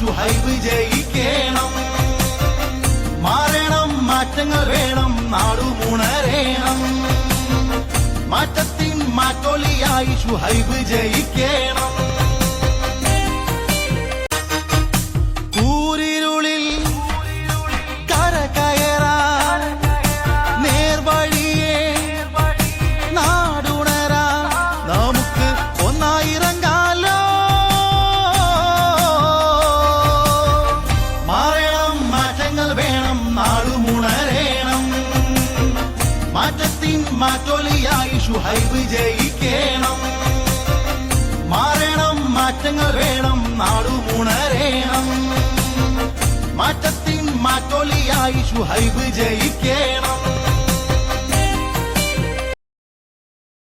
ഷുഹൈബ് ജയിക്കണം. മാറണം, മാറ്റങ്ങൾ വേണം, നാടുമുണരേണം. മാറ്റത്തിൻ മാറ്റൊലിയായി ഷുഹൈബ് ജയിക്കണം. കൂരിരുളിൽ കരകയറാൻ നേർവഴിയെ നാടുണരാൻ നമുക്ക് ഒന്നായിറങ്ങാലോ. മാറണം, മാറ്റങ്ങൾ വേണം, നാടുമുണരേണം. മാറ്റത്തിൻ മാറ്റൊലിയായി ഷുഹൈബ് ജയിക്കണം. മാറണം, മാറ്റങ്ങൾ വേണം, നാടുമുണരേണം. മാറ്റത്തിൻ മാറ്റൊലിയായി ഷുഹൈബ് ജയിക്കണം.